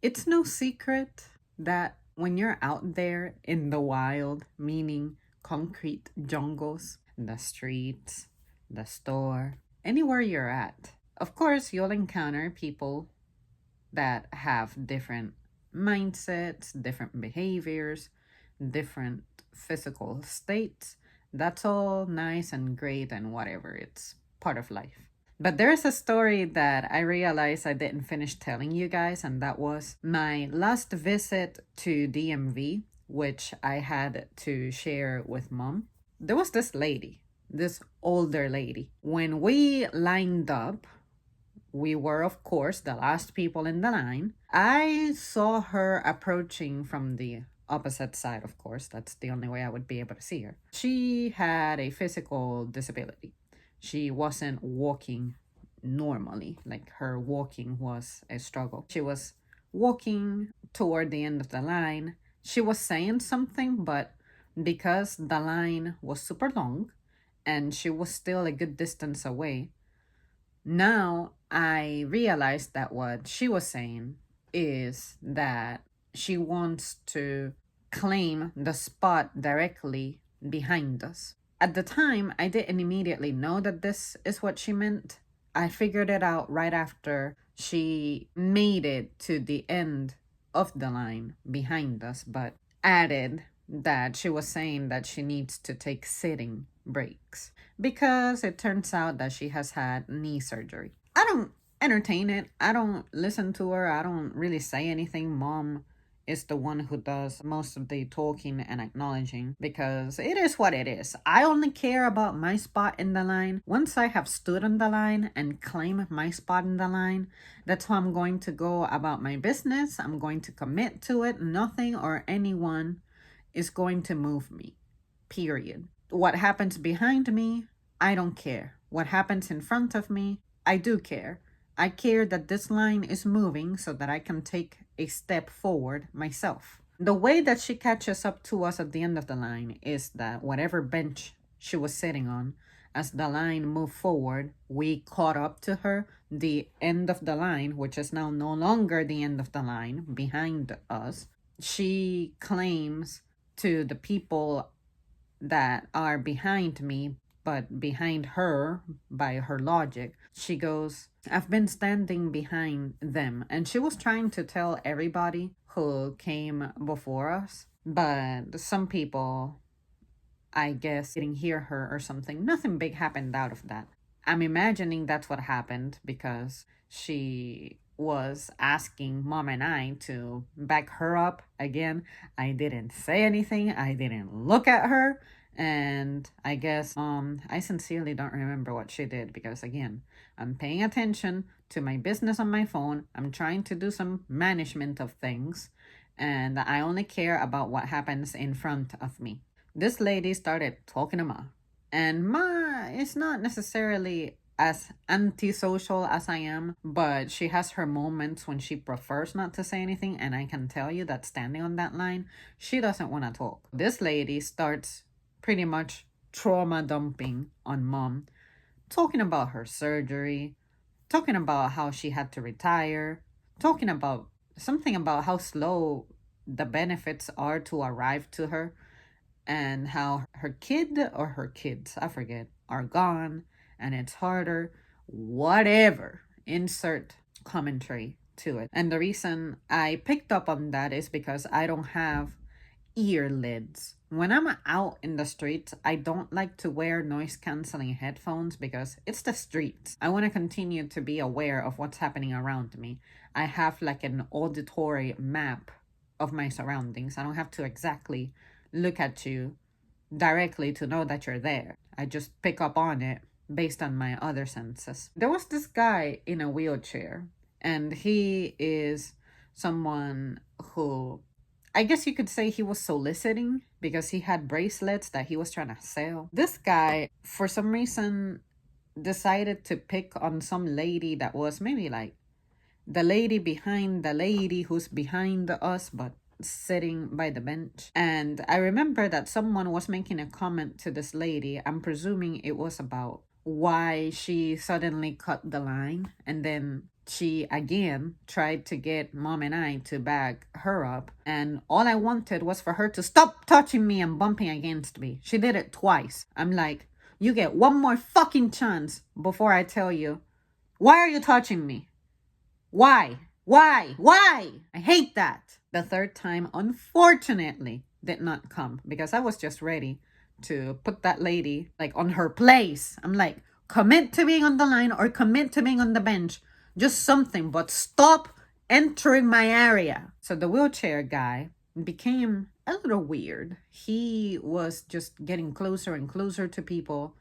It's no secret that when you're out there in the wild, meaning concrete jungles, the streets, the store, anywhere you're at, of course, you'll encounter people that have different mindsets, different behaviors, different physical states. That's all nice and great and whatever. It's part of life. But there's a story that I realized I didn't finish telling you guys, and that was my last visit to DMV, which I had to share with mom. There was this lady, this older lady. When we lined up, we were, of course, the last people in the line. I saw her approaching from the opposite side, of course. That's the only way I would be able to see her. She had a physical disability. She wasn't walking normally, like her walking was a struggle. She was walking toward the end of the line. She was saying something, but because the line was super long and she was still a good distance away, now I realized that what she was saying is that she wants to claim the spot directly behind us. At the time, I didn't immediately know that this is what she meant. I figured it out right after she made it to the end of the line behind us, but added that she was saying that she needs to take sitting breaks because it turns out that she has had knee surgery. I don't entertain it. I don't listen to her. I don't really say anything. Mom is the one who does most of the talking and acknowledging because it is what it is. I only care about my spot in the line. Once I have stood on the line and claim my spot in the line, that's how I'm going to go about my business. I'm going to commit to it. Nothing or anyone is going to move me, period. What happens behind me, I don't care. What happens in front of me, I do care. I care that this line is moving so that I can take a step forward myself. The way that she catches up to us at the end of the line is that whatever bench she was sitting on, as the line moved forward, we caught up to her. The end of the line, which is now no longer the end of the line behind us, she claims to the people that are behind me, but behind her by her logic. She goes, I've been standing behind them. And she was trying to tell everybody who came before us, but some people, I guess, didn't hear her or something. Nothing big happened out of that. I'm imagining that's what happened because she was asking mom and I to back her up again. I didn't say anything. I didn't look at her. And I guess I sincerely don't remember what she did because again, I'm paying attention to my business on my phone. I'm trying to do some management of things and I only care about what happens in front of me. This lady started talking to Ma. And Ma is not necessarily as antisocial as I am, but she has her moments when she prefers not to say anything. And I can tell you that standing on that line, she doesn't want to talk. This lady starts pretty much trauma dumping on mom, talking about her surgery, talking about how she had to retire, talking about something about how slow the benefits are to arrive to her and how her kid or her kids, I forget, are gone and it's harder, whatever. Insert commentary to it. And the reason I picked up on that is because I don't have ear lids. When I'm out in the streets, I don't like to wear noise canceling headphones because it's the streets. I want to continue to be aware of what's happening around me. I have like an auditory map of my surroundings. I don't have to exactly look at you directly to know that you're there. I just pick up on it based on my other senses. There was this guy in a wheelchair, and he is someone who I guess you could say he was soliciting because he had bracelets that he was trying to sell. This guy, for some reason, decided to pick on some lady that was maybe like the lady behind the lady who's behind us, but sitting by the bench. And I remember that someone was making a comment to this lady. I'm presuming it was about why she suddenly cut the line. And then she again tried to get mom and I to back her up. And all I wanted was for her to stop touching me and bumping against me. She did it twice. I'm like, you get one more fucking chance before I tell you, why are you touching me? Why? Why? Why? I hate that. The third time, unfortunately, did not come because I was just ready to put that lady like on her place. I'm like, commit to being on the line or commit to being on the bench. Just something, but stop entering my area. So the wheelchair guy became a little weird. He was just getting closer and closer to people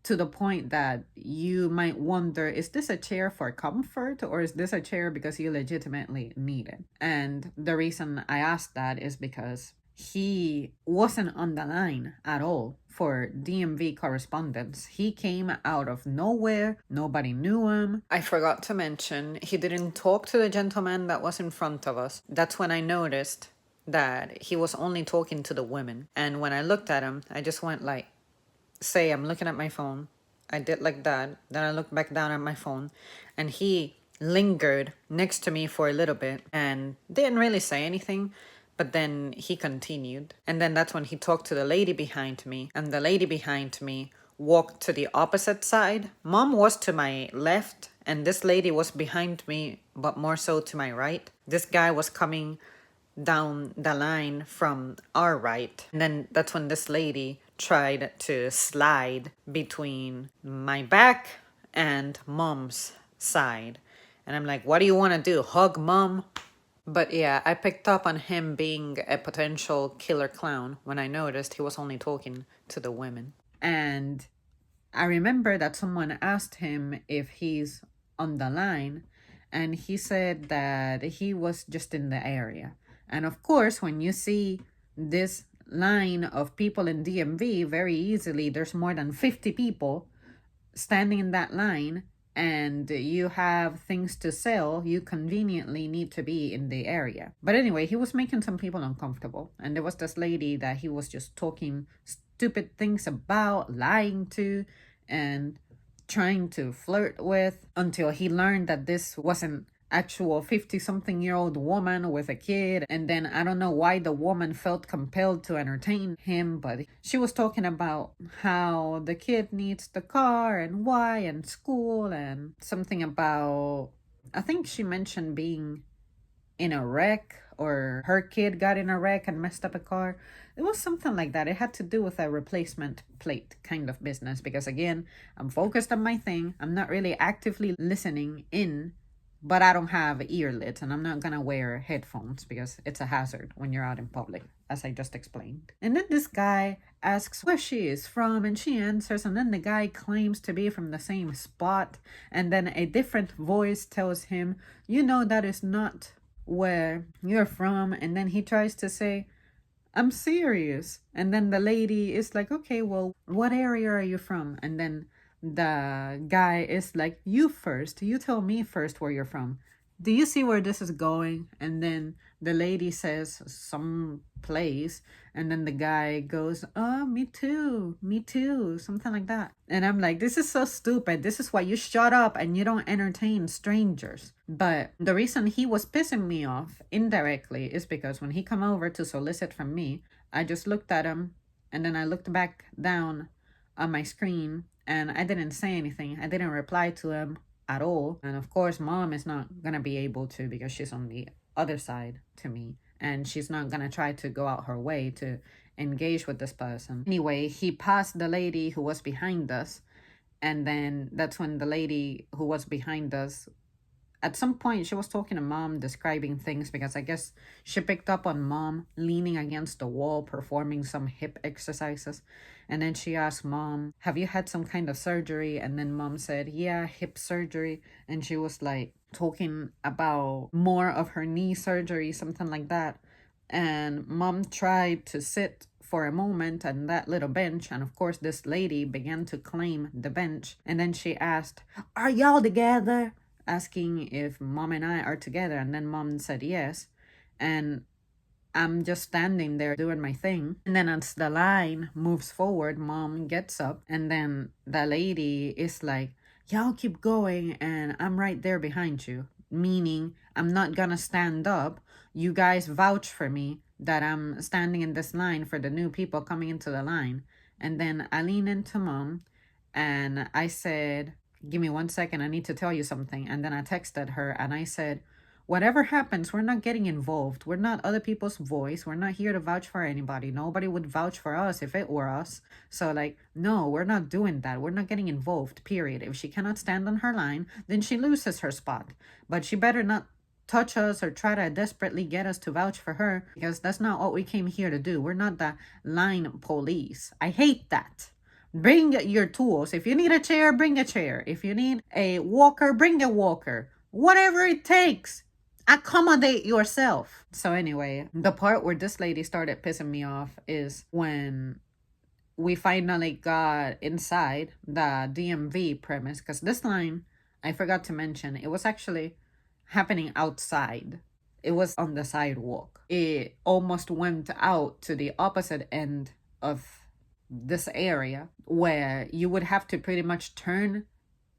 to the point that you might wonder, is this a chair for comfort or is this a chair because you legitimately need it? And the reason I asked that is because he wasn't on the line at all for DMV correspondence. He came out of nowhere. Nobody knew him. I forgot to mention, he didn't talk to the gentleman that was in front of us. That's when I noticed that he was only talking to the women. And when I looked at him, I just went like, say I'm looking at my phone. I did like that. Then I looked back down at my phone and he lingered next to me for a little bit and didn't really say anything. But then he continued. And then that's when he talked to the lady behind me. And the lady behind me walked to the opposite side. Mom was to my left and this lady was behind me, but more so to my right. This guy was coming down the line from our right. And then that's when this lady tried to slide between my back and mom's side. And I'm like, what do you want to do? Hug mom? But yeah, I picked up on him being a potential killer clown when I noticed he was only talking to the women. And I remember that someone asked him if he's on the line, and he said that he was just in the area. And of course, when you see this line of people in DMV, very easily there's more than 50 people standing in that line and you have things to sell, you conveniently need to be in the area. But anyway, he was making some people uncomfortable. And there was this lady that he was just talking stupid things about, lying to, and trying to flirt with until he learned that this wasn't actual 50-something-year-old woman with a kid. And then I don't know why the woman felt compelled to entertain him, but she was talking about how the kid needs the car and why and school and something about, I think she mentioned being in a wreck or her kid got in a wreck and messed up a car. It was something like that. It had to do with a replacement plate kind of business because again, I'm focused on my thing. I'm not really actively listening in, but I don't have earlids and I'm not gonna wear headphones because it's a hazard when you're out in public, as I just explained. And then this guy asks where she is from and she answers, and then the guy claims to be from the same spot, and then a different voice tells him, you know, that is not where you're from. And then he tries to say, I'm serious. And then the lady is like, okay, well, what area are you from? And then the guy is like, you first. You tell me first where you're from. Do you see where this is going? And then the lady says some place. And then the guy goes, oh, me too. Something like that. And I'm like, this is so stupid. This is why you shut up and you don't entertain strangers. But the reason he was pissing me off indirectly is because when he come over to solicit from me, I just looked at him and then I looked back down on my screen and I didn't say anything. I didn't reply to him at all. And of course, mom is not gonna be able to because she's on the other side to me. And she's not gonna try to go out her way to engage with this person. Anyway, he passed the lady who was behind us. And then that's when the lady who was behind us, at some point she was talking to mom, describing things because I guess she picked up on mom leaning against the wall performing some hip exercises. And then she asked mom, have you had some kind of surgery? And then mom said, yeah, hip surgery. And she was like talking about more of her knee surgery, something like that. And mom tried to sit for a moment on that little bench, and of course this lady began to claim the bench. And then she asked, are y'all together? Asking if mom and I are together. And then mom said yes. And I'm just standing there doing my thing. And then as the line moves forward, mom gets up. And then the lady is like, y'all keep going and I'm right there behind you. Meaning, I'm not gonna stand up. You guys vouch for me that I'm standing in this line for the new people coming into the line. And then I lean into mom and I said, give me 1 second, I need to tell you something. And then I texted her and I said, whatever happens, we're not getting involved. We're not other people's voice. We're not here to vouch for anybody. Nobody would vouch for us if it were us. So, like, no, we're not doing that. We're not getting involved, period. If she cannot stand on her line, then she loses her spot. But she better not touch us or try to desperately get us to vouch for her, because that's not what we came here to do. We're not the line police. I hate that. Bring your tools. If you need a chair, bring a chair. If you need a walker, bring a walker. Whatever it takes. Accommodate yourself. So anyway, the part where this lady started pissing me off is when we finally got inside the DMV premise, because this line, I forgot to mention, it was actually happening outside. It was on the sidewalk. It almost went out to the opposite end of this area where you would have to pretty much turn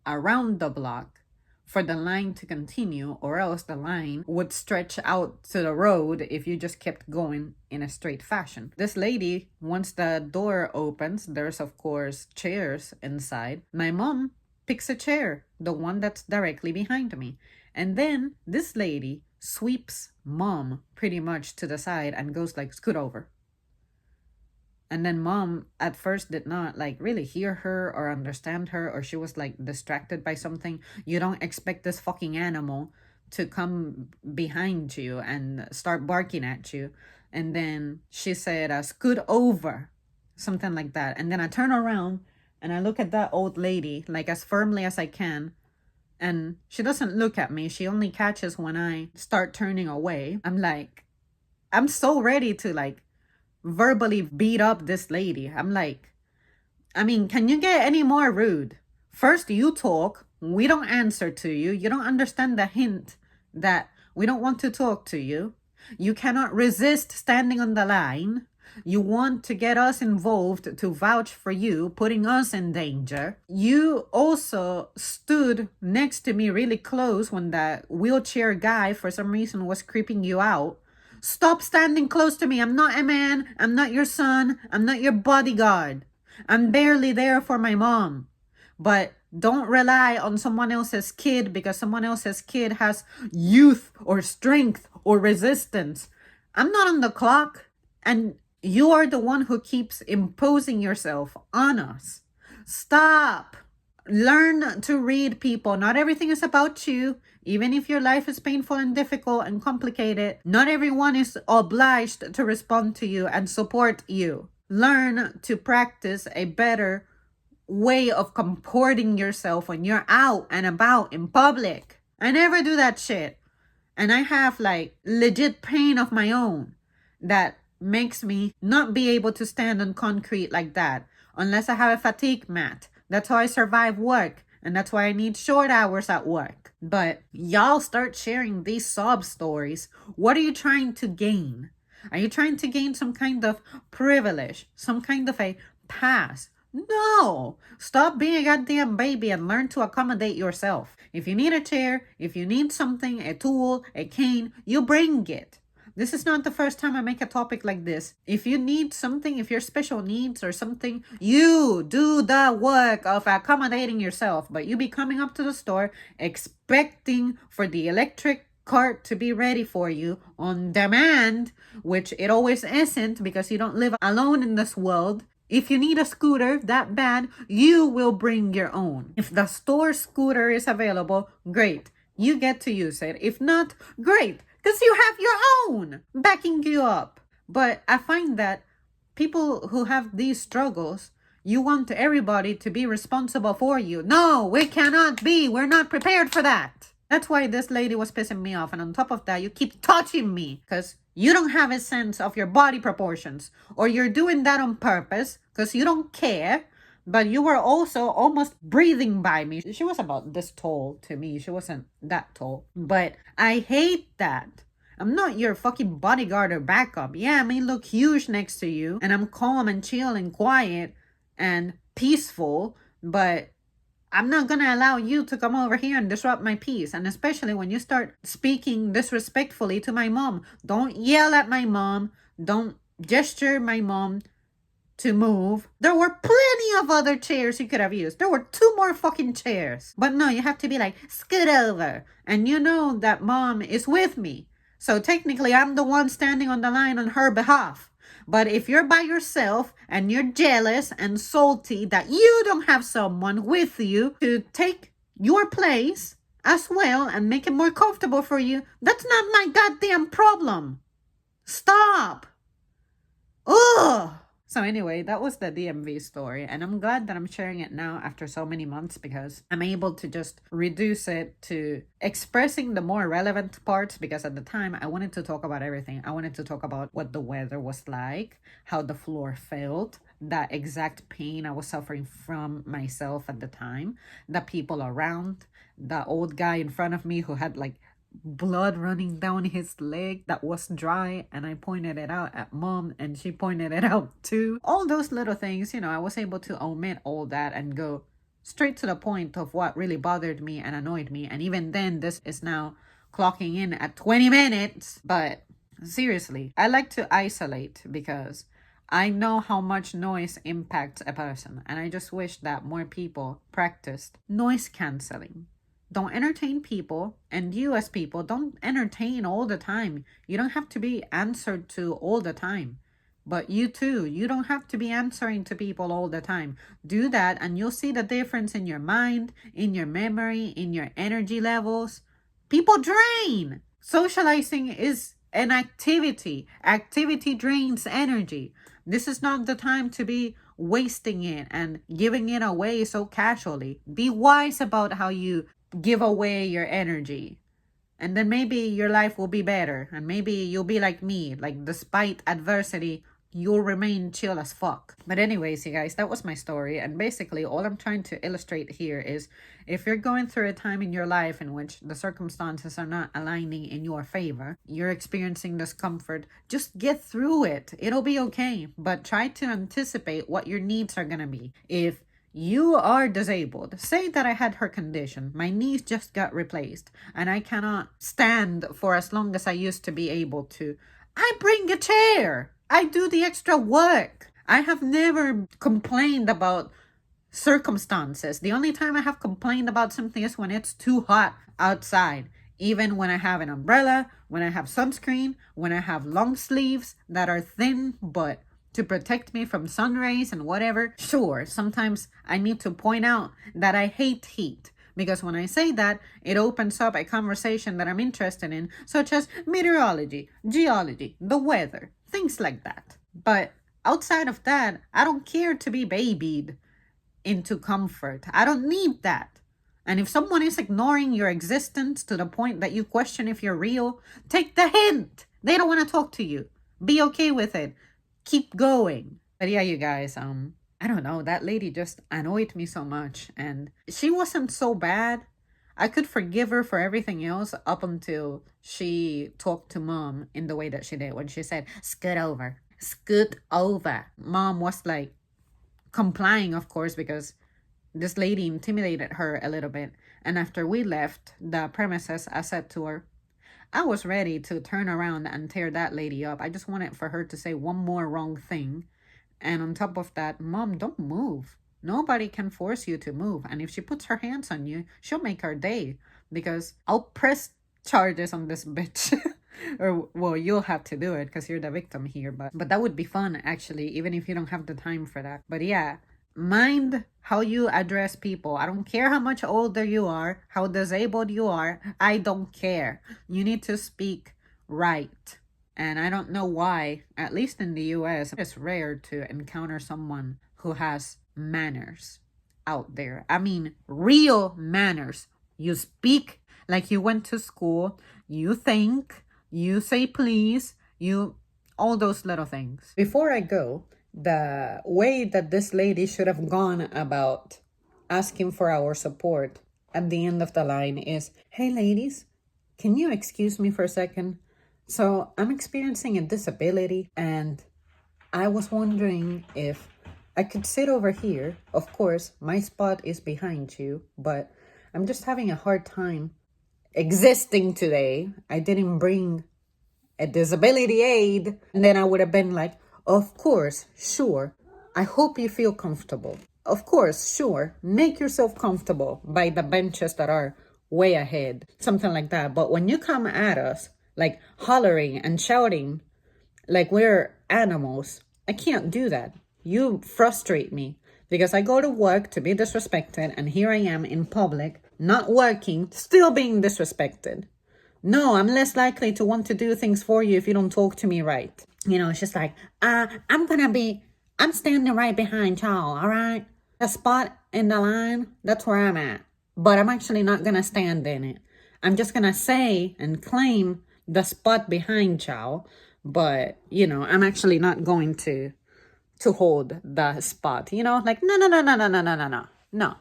around the block for the line to continue, or else the line would stretch out to the road if you just kept going in a straight fashion. This lady, once the door opens, there's of course chairs inside. My mom picks a chair, the one that's directly behind me. And then this lady sweeps mom pretty much to the side and goes like, scoot over. And then mom at first did not like really hear her or understand her, or she was like distracted by something. You don't expect this fucking animal to come behind you and start barking at you. And then she said, scoot over, something like that. And then I turn around and I look at that old lady like as firmly as I can. And she doesn't look at me. She only catches when I start turning away. I'm like, I'm so ready to like verbally beat up this lady. I'm like, I mean, can you get any more rude? First you talk, we don't answer to you. You don't understand the hint that we don't want to talk to you. You cannot resist standing on the line. You want to get us involved to vouch for you, putting us in danger. You also stood next to me really close when that wheelchair guy for some reason was creeping you out. Stop standing close to me. I'm not a man. I'm not your son. I'm not your bodyguard. I'm barely there for my mom. But don't rely on someone else's kid because someone else's kid has youth or strength or resistance. I'm not on the clock, and you are the one who keeps imposing yourself on us. Stop. Learn to read people. Not everything is about you. Even if your life is painful and difficult and complicated, not everyone is obliged to respond to you and support you. Learn to practice a better way of comporting yourself when you're out and about in public. I never do that shit. And I have like legit pain of my own that makes me not be able to stand on concrete like that unless I have a fatigue mat. That's how I survive work. And that's why I need short hours at work. But y'all start sharing these sob stories. What are you trying to gain? Are you trying to gain some kind of privilege? Some kind of a pass? No! Stop being a goddamn baby and learn to accommodate yourself. If you need a chair, if you need something, a tool, a cane, you bring it. This is not the first time I make a topic like this. If you need something, if you're special needs or something, you do the work of accommodating yourself. But you be coming up to the store expecting for the electric cart to be ready for you on demand, which it always isn't because you don't live alone in this world. If you need a scooter that bad, you will bring your own. If the store scooter is available, great. You get to use it. If not, great. Because you have your own backing you up. But I find that people who have these struggles, you want everybody to be responsible for you. No, we cannot be. We're not prepared for that. That's why this lady was pissing me off. And on top of that, you keep touching me because you don't have a sense of your body proportions. Or you're doing that on purpose because you don't care. But you were also almost breathing by me. She was about this tall to me. She wasn't that tall. But I hate that. I'm not your fucking bodyguard or backup. Yeah, I may look huge next to you. And I'm calm and chill and quiet and peaceful. But I'm not gonna allow you to come over here and disrupt my peace. And especially when you start speaking disrespectfully to my mom. Don't yell at my mom. Don't gesture my mom to move. There were plenty of other chairs you could have used. There were 2 more fucking chairs. But no, you have to be like, scoot over. And you know that mom is with me. So technically, I'm the one standing on the line on her behalf. But if you're by yourself and you're jealous and salty that you don't have someone with you to take your place as well and make it more comfortable for you, that's not my goddamn problem. Stop. Ugh. So anyway, that was the DMV story, and I'm glad that I'm sharing it now after so many months because I'm able to just reduce it to expressing the more relevant parts, because at the time I wanted to talk about everything. I wanted to talk about what the weather was like, how the floor felt, that exact pain I was suffering from myself at the time, the people around, the old guy in front of me who had like blood running down his leg that was dry, and I pointed it out at mom and she pointed it out too. All those little things, I was able to omit all that and go straight to the point of what really bothered me and annoyed me. And even then, this is now clocking in at 20 minutes. But seriously, I like to isolate because I know how much noise impacts a person, and I just wish that more people practiced noise canceling. Don't entertain people, and you as people, don't entertain all the time. You don't have to be answered to all the time. But you too, you don't have to be answering to people all the time. Do that and you'll see the difference in your mind, in your memory, in your energy levels. People drain. Socializing is an activity. Activity drains energy. This is not the time to be wasting it and giving it away so casually. Be wise about how you give away your energy, and then maybe your life will be better, and maybe you'll be like me, like despite adversity you'll remain chill as fuck. But anyways, you guys, that was my story, and basically all I'm trying to illustrate here is if you're going through a time in your life in which the circumstances are not aligning in your favor, you're experiencing discomfort, just get through it. It'll be okay, but try to anticipate what your needs are gonna be. If you are disabled, say that I had her condition, my knees just got replaced, and I cannot stand for as long as I used to be able to, I bring a chair. I do the extra work. I have never complained about circumstances. The only time I have complained about something is when it's too hot outside. Even when I have an umbrella, when I have sunscreen, when I have long sleeves that are thin but to protect me from sun rays and whatever. Sure, sometimes I need to point out that I hate heat, because when I say that, it opens up a conversation that I'm interested in, such as meteorology, geology, the weather, things like that. But outside of that, I don't care to be babied into comfort. I don't need that. And if someone is ignoring your existence to the point that you question if you're real, take the hint. They don't want to talk to you. Be okay with it. Keep going. But yeah, you guys, I don't know, that lady just annoyed me so much, and she wasn't so bad. I could forgive her for everything else up until she talked to mom in the way that she did when she said, scoot over, scoot over. Mom was like complying, of course, because this lady intimidated her a little bit. And after we left the premises, I said to her, I was ready to turn around and tear that lady up. I just wanted for her to say one more wrong thing. And on top of that, Mom, don't move. Nobody can force you to move. And if she puts her hands on you, she'll make her day. Because I'll press charges on this bitch. Or, well, you'll have to do it because you're the victim here. But that would be fun, actually, even if you don't have the time for that. But yeah, mind how you address people. I don't care how much older you are, how disabled you are. I don't care. You need to speak right. And I don't know why, at least in the US, it's rare to encounter someone who has manners out there. I mean, real manners. You speak like you went to school. You think. You say please. All those little things. Before I go, the way that this lady should have gone about asking for our support at the end of the line is, hey ladies, can you excuse me for a second? So I'm experiencing a disability, and I was wondering if I could sit over here. Of course, my spot is behind you, but I'm just having a hard time existing today. I didn't bring a disability aid. And then I would have been like, of course, sure. I hope you feel comfortable. Of course, sure. Make yourself comfortable by the benches that are way ahead. Something like that. But when you come at us, like hollering and shouting, like we're animals, I can't do that. You frustrate me because I go to work to be disrespected, and here I am in public, not working, still being disrespected. No, I'm less likely to want to do things for you if you don't talk to me right. You know, it's just like, I'm standing right behind y'all, all right? The spot in the line, that's where I'm at. But I'm actually not going to stand in it. I'm just going to say and claim the spot behind y'all. But, you know, I'm actually not going to hold the spot. You know, like, no.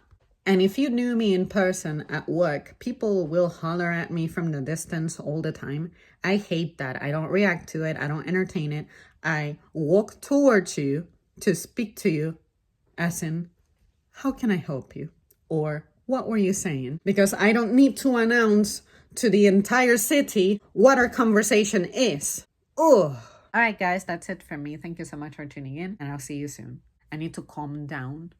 And if you knew me in person at work, people will holler at me from the distance all the time. I hate that. I don't react to it. I don't entertain it. I walk towards you to speak to you as in, how can I help you? Or what were you saying? Because I don't need to announce to the entire city what our conversation is. Ugh. All right, guys, that's it from me. Thank you so much for tuning in, and I'll see you soon. I need to calm down